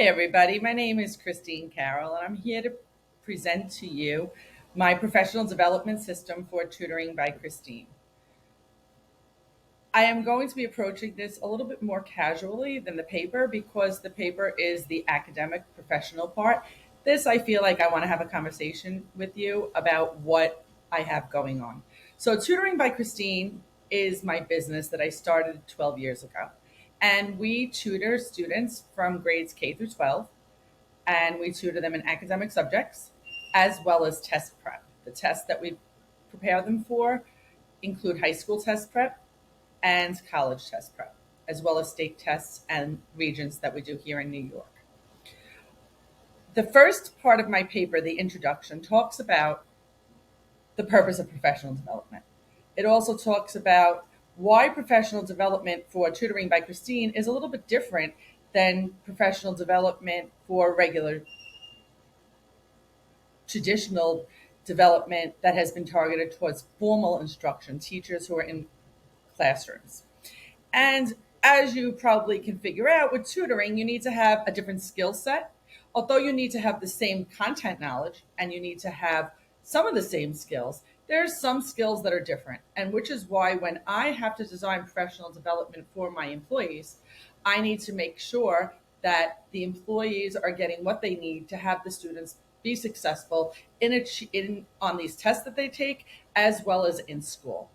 Hi, everybody. My name is Christine Carroll, and I'm here to present to you my professional development system for tutoring by Christine. I am going to be approaching this a little bit more casually than the paper because the paper is the academic professional part. This, I feel like I want to have a conversation with you about what I have going on. So, Tutoring by Christine is my business that I started 12 years ago. And we tutor students from grades K through 12, and we tutor them in academic subjects as well as test prep. The tests that we prepare them for include high school test prep and college test prep, as well as state tests and regents that we do here in New York. The first part of my paper, the introduction, talks about the purpose of professional development. It also talks about why professional development for tutoring by Christine is a little bit different than professional development for regular traditional development that has been targeted towards formal instruction, teachers who are in classrooms. And as you probably can figure out with tutoring, you need to have a different skill set. Although you need to have the same content knowledge and you need to have some of the same skills, there's some skills that are different. And which is why when I have to design professional development for my employees, I need to make sure that the employees are getting what they need to have the students be successful in on these tests that they take as well as in school.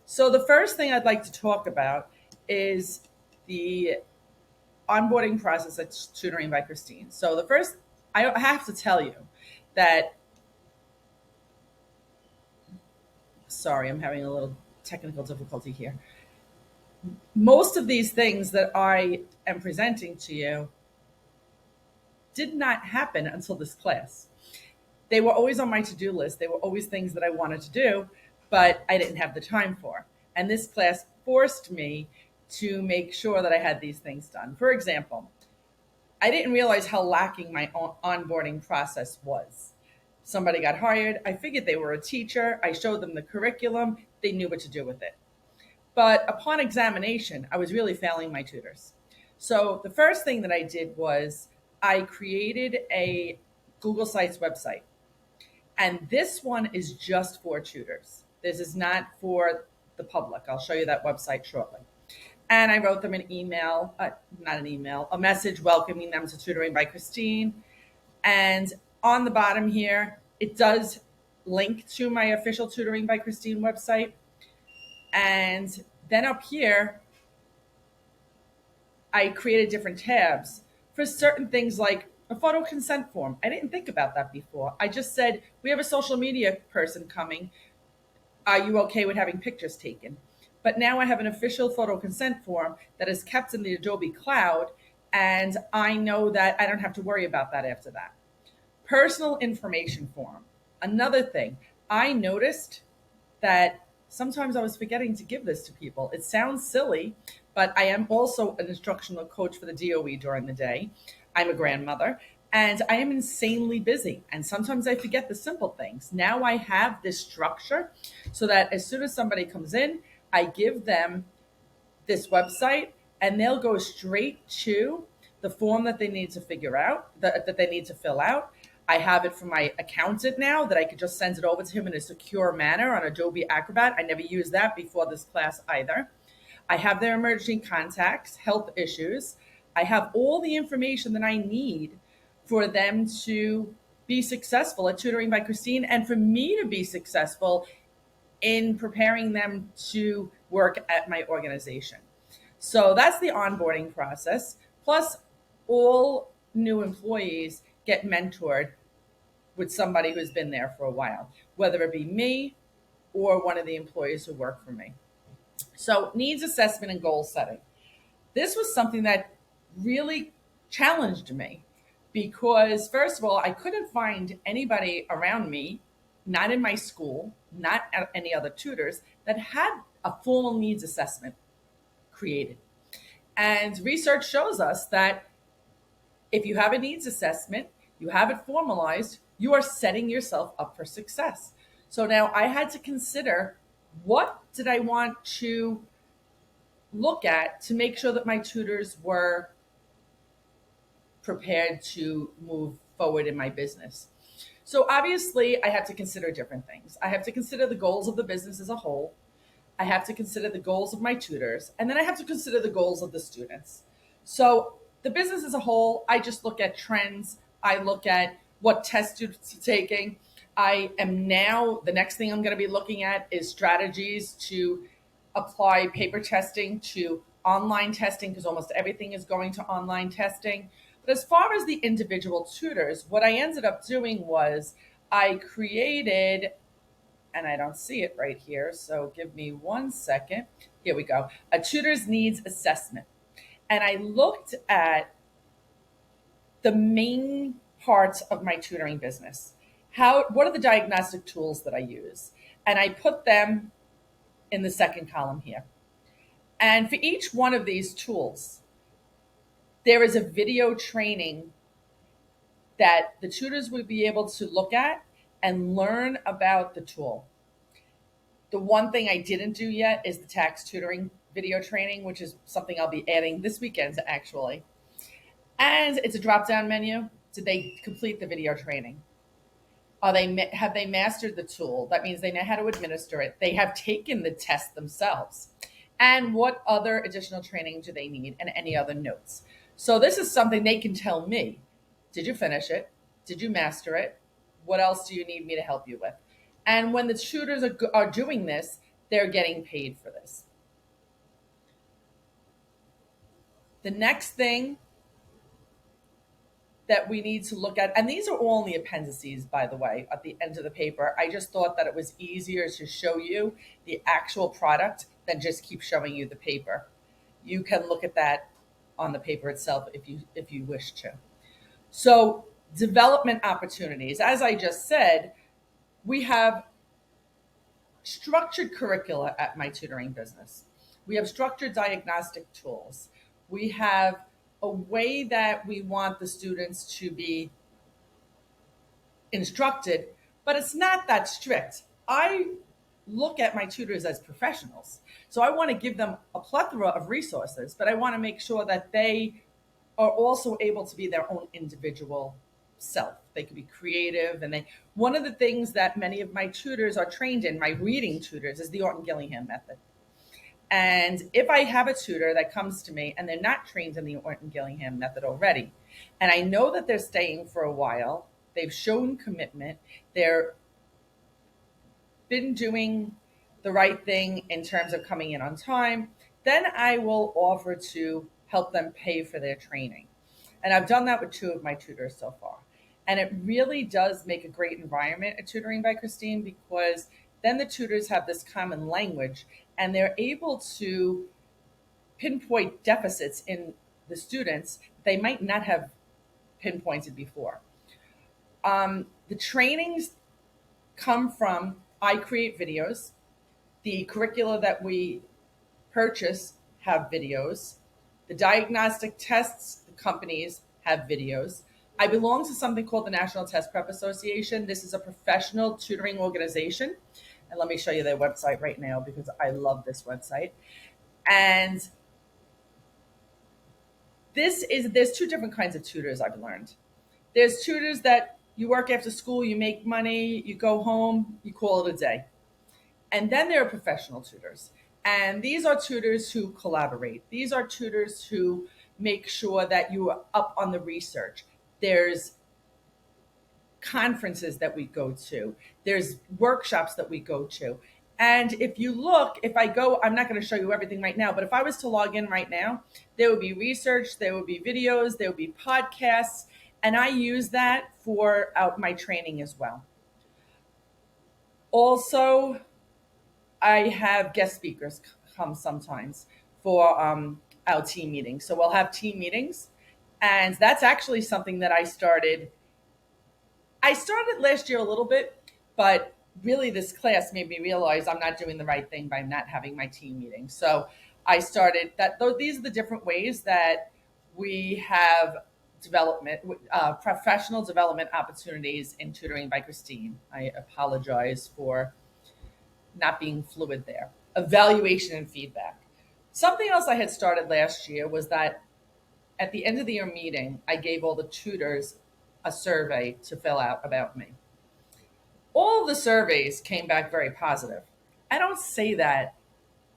So the first thing I'd like to talk about is the onboarding process at Tutoring by Christine. So the first, I have to tell you that, sorry, I'm having a little technical difficulty here. Most of these things that I am presenting to you did not happen until this class. They were always on my to-do list. They were always things that I wanted to do, but I didn't have the time for. And this class forced me to make sure that I had these things done. For example, I didn't realize how lacking my onboarding process was. Somebody got hired. I figured they were a teacher. I showed them the curriculum. They knew what to do with it. But upon examination, I was really failing my tutors. So the first thing that I did was I created a Google Sites website. And this one is just for tutors. This is not for the public. I'll show you that website shortly. And I wrote them an email, not an email, a message welcoming them to Tutoring by Christine. And on the bottom here, it does link to my official Tutoring by Christine website. And then up here, I created different tabs for certain things like a photo consent form. I didn't think about that before. I just said, we have a social media person coming. Are you okay with having pictures taken? But now I have an official photo consent form that is kept in the Adobe Cloud, and I know that I don't have to worry about that after that. Personal information form. Another thing, I noticed that sometimes I was forgetting to give this to people. It sounds silly, but I am also an instructional coach for the DOE during the day. I'm a grandmother and I am insanely busy. And sometimes I forget the simple things. Now I have this structure so that as soon as somebody comes in, I give them this website and they'll go straight to the form that they need to figure out, that they need to fill out. I have it for my accountant now that I could just send it over to him in a secure manner on Adobe Acrobat. I never used that before this class either. I have their emergency contacts, health issues. I have all the information that I need for them to be successful at Tutoring by Christine and for me to be successful in preparing them to work at my organization. So that's the onboarding process. Plus, all new employees get mentored with somebody who's been there for a while, whether it be me or one of the employees who work for me. So, needs assessment and goal setting. This was something that really challenged me because, first of all, I couldn't find anybody around me, not in my school, not any other tutors, that had a formal needs assessment created. And research shows us that if you have a needs assessment, you have it formalized, you are setting yourself up for success. So now I had to consider, what did I want to look at to make sure that my tutors were prepared to move forward in my business. So obviously, I have to consider different things. I have to consider the goals of the business as a whole. I have to consider the goals of my tutors, and then I have to consider the goals of the students. So the business as a whole, I just look at trends. I look at what tests students are taking. I am now, the next thing I'm going to be looking at is strategies to apply paper testing to online testing because almost everything is going to online testing. But as far as the individual tutors, what I ended up doing was I created, and I don't see it right here, so give me 1 second. Here we go. A tutor's needs assessment. And I looked at the main parts of my tutoring business. What are the diagnostic tools that I use? And I put them in the second column here. And for each one of these tools, there is a video training that the tutors would be able to look at and learn about the tool. The one thing I didn't do yet is the tax tutoring video training, which is something I'll be adding this weekend, actually. And it's a drop-down menu. Did they complete the video training? Have they mastered the tool? That means they know how to administer it. They have taken the test themselves. And what other additional training do they need, and any other notes? So this is something they can tell me. Did you finish it? Did you master it? What else do you need me to help you with? And when the tutors are doing this, they're getting paid for this. The next thing that we need to look at, and these are all in the appendices, by the way, at the end of the paper. I just thought that it was easier to show you the actual product than just keep showing you the paper. You can look at that on the paper itself if you wish to. So development opportunities, as I just said, we have structured curricula at my tutoring business. We have structured diagnostic tools. We have a way that we want the students to be instructed, but it's not that strict. I look at my tutors as professionals. So I want to give them a plethora of resources, but I want to make sure that they are also able to be their own individual self. They can be creative, and one of the things that many of my tutors are trained in, my reading tutors, is the Orton Gillingham method. And if I have a tutor that comes to me and they're not trained in the Orton Gillingham method already, and I know that they're staying for a while, they've shown commitment, they're been doing the right thing in terms of coming in on time, then I will offer to help them pay for their training. And I've done that with 2 of my tutors so far. And it really does make a great environment at Tutoring by Christine, because then the tutors have this common language and they're able to pinpoint deficits in the students they might not have pinpointed before. The trainings come from, I create videos. The curricula that we purchase have videos. The diagnostic tests, the companies have videos. I belong to something called the National Test Prep Association. This is a professional tutoring organization. And let me show you their website right now because I love this website. And there's 2 different kinds of tutors I've learned. There's tutors that you work after school, you make money, you go home, you call it a day. And then there are professional tutors. And these are tutors who collaborate. These are tutors who make sure that you are up on the research. There's conferences that we go to. There's workshops that we go to. And if you look, if I go, I'm not going to show you everything right now, but if I was to log in right now, there would be research, there would be videos, there would be podcasts, and I use that for my training as well. Also, I have guest speakers come sometimes for our team meetings. So we'll have team meetings, and that's actually something that I started last year a little bit, but really this class made me realize I'm not doing the right thing by not having my team meeting. So I started that. These are the different ways that we have professional development opportunities in Tutoring by Christine. I apologize for not being fluid there. Evaluation and feedback. Something else I had started last year was that at the end of the year meeting, I gave all the tutors a survey to fill out about me. All of the surveys came back very positive. I don't say that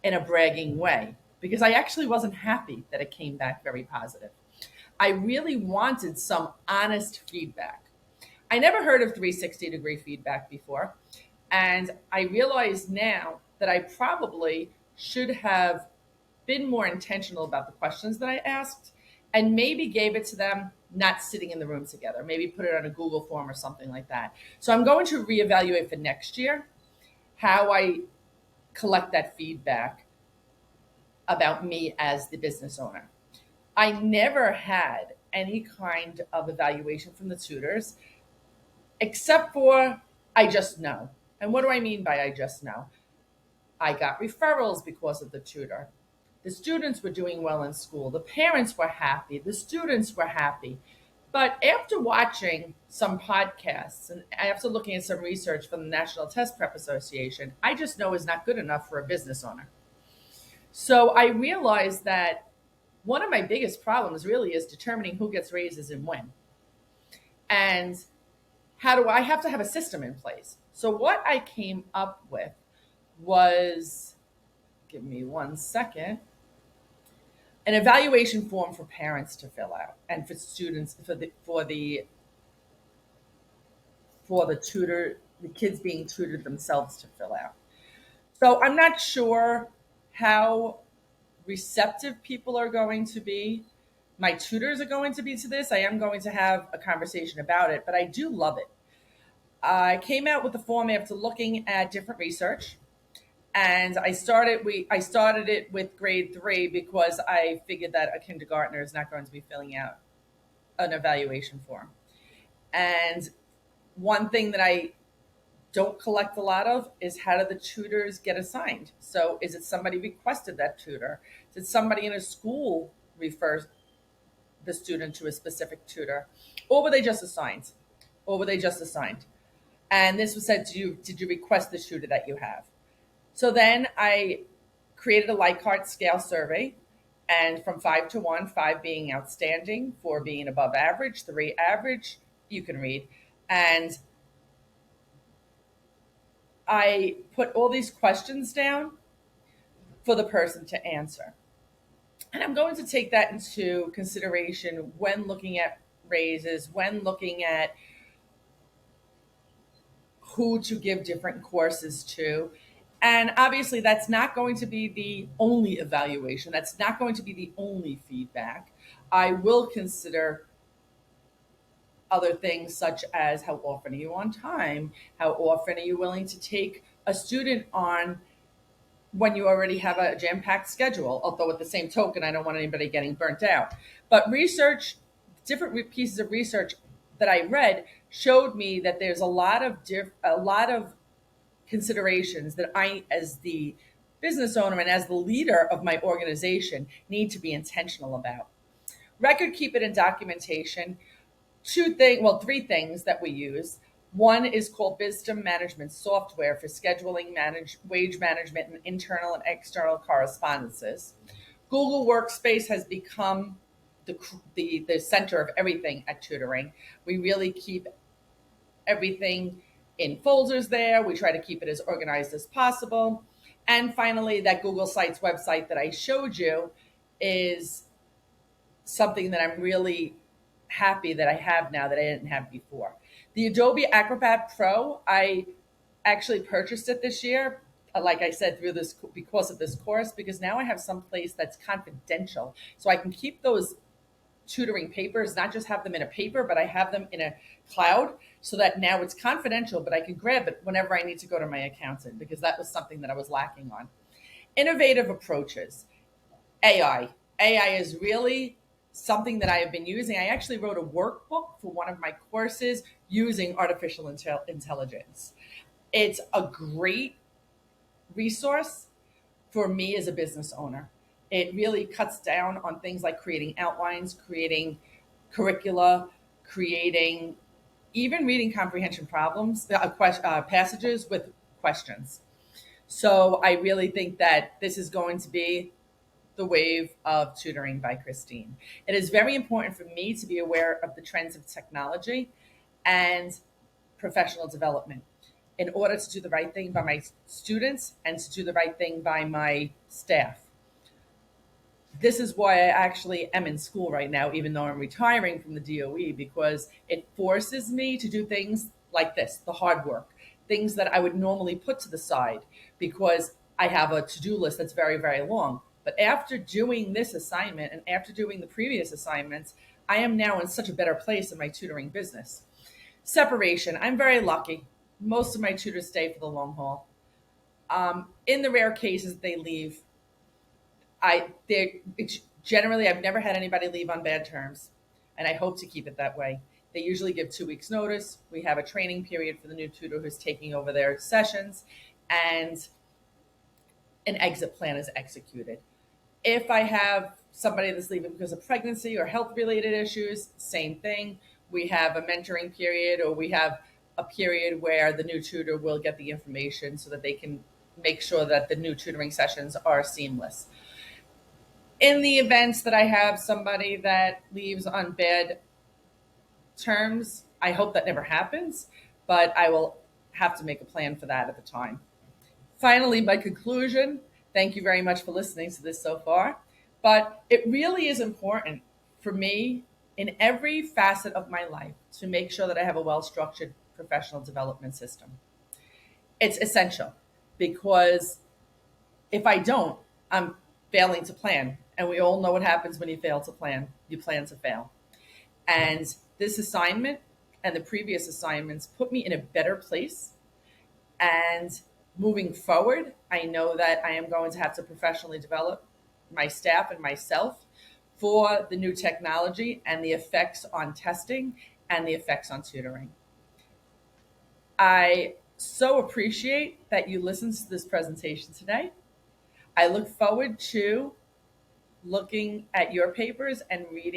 in a bragging way because I actually wasn't happy that it came back very positive. I really wanted some honest feedback. I never heard of 360-degree feedback before. And I realize now that I probably should have been more intentional about the questions that I asked and maybe gave it to them not sitting in the room together, maybe put it on a Google form or something like that. So I'm going to reevaluate for next year how I collect that feedback about me as the business owner. I never had any kind of evaluation from the tutors except for I just know. And what do I mean by I just know? I got referrals because of the tutor. The students were doing well in school. The parents were happy. The students were happy. But after watching some podcasts and after looking at some research from the National Test Prep Association, I just know is not good enough for a business owner. So I realized that one of my biggest problems really is determining who gets raises and when. And how do I have to have a system in place? So what I came up with was, give me 1 second, an evaluation form for parents to fill out and for students for the tutor, the kids being tutored themselves to fill out. So I'm not sure how receptive people are going to be. My tutors are going to be to this. I am going to have a conversation about it, but I do love it. I came out with the form after looking at different research, and I started it with grade 3 because I figured that a kindergartner is not going to be filling out an evaluation form. And one thing that I don't collect a lot of is how do the tutors get assigned? So is it somebody requested that tutor? Did somebody in a school refer the student to a specific tutor? Or were they just assigned? And this was said to you, did you request the tutor that you have? So then I created a Likert scale survey, and from 5 to 1, 5 being outstanding, 4 being above average, 3 average, you can read. And I put all these questions down for the person to answer. And I'm going to take that into consideration when looking at raises, when looking at who to give different courses to. And obviously, that's not going to be the only evaluation. That's not going to be the only feedback. I will consider other things such as how often are you on time? How often are you willing to take a student on when you already have a jam-packed schedule? Although at the same token, I don't want anybody getting burnt out. But different pieces of research that I read showed me that there's a lot of considerations that I, as the business owner and as the leader of my organization, need to be intentional about. Record keeping and documentation. Three things that we use. One is called Wisdom Management Software for scheduling, wage management, and internal and external correspondences. Google Workspace has become the center of everything at tutoring. We really keep everything in folders there. We try to keep it as organized as possible. And finally, that Google Sites website that I showed you is something that I'm really happy that I have now that I didn't have before. The Adobe Acrobat Pro, I actually purchased it this year, like I said, because of this course, because now I have some place that's confidential. So I can keep those tutoring papers, not just have them in a paper, but I have them in a cloud so that now it's confidential, but I can grab it whenever I need to go to my accountant, because that was something that I was lacking on. Innovative approaches. AI. AI is really something that I have been using. I actually wrote a workbook for one of my courses using artificial intelligence. It's a great resource for me as a business owner. It really cuts down on things like creating outlines, creating curricula, creating even reading comprehension problems, passages with questions. So I really think that this is going to be The Wave of Tutoring by Christine. It is very important for me to be aware of the trends of technology and professional development in order to do the right thing by my students and to do the right thing by my staff. This is why I actually am in school right now, even though I'm retiring from the DOE, because it forces me to do things like this, the hard work, things that I would normally put to the side because I have a to do list that's very, very long. But after doing this assignment and after doing the previous assignments, I am now in such a better place in my tutoring business. Separation. I'm very lucky. Most of my tutors stay for the long haul. In the rare cases they leave, generally I've never had anybody leave on bad terms, and I hope to keep it that way. They usually give 2 weeks notice. We have a training period for the new tutor who's taking over their sessions, and an exit plan is executed. If I have somebody that's leaving because of pregnancy or health related issues, same thing. We have a mentoring period, or we have a period where the new tutor will get the information so that they can make sure that the new tutoring sessions are seamless. In the events that I have somebody that leaves on bad terms, I hope that never happens, but I will have to make a plan for that at the time. Finally, my conclusion, thank you very much for listening to this so far, but it really is important for me in every facet of my life to make sure that I have a well structured professional development system. It's essential because if I don't, I'm failing to plan. And we all know what happens when you fail to plan. You plan to fail. And this assignment and the previous assignments put me in a better place. And moving forward, I know that I am going to have to professionally develop my staff and myself for the new technology and the effects on testing and the effects on tutoring. I so appreciate that you listened to this presentation today. I look forward to looking at your papers and reading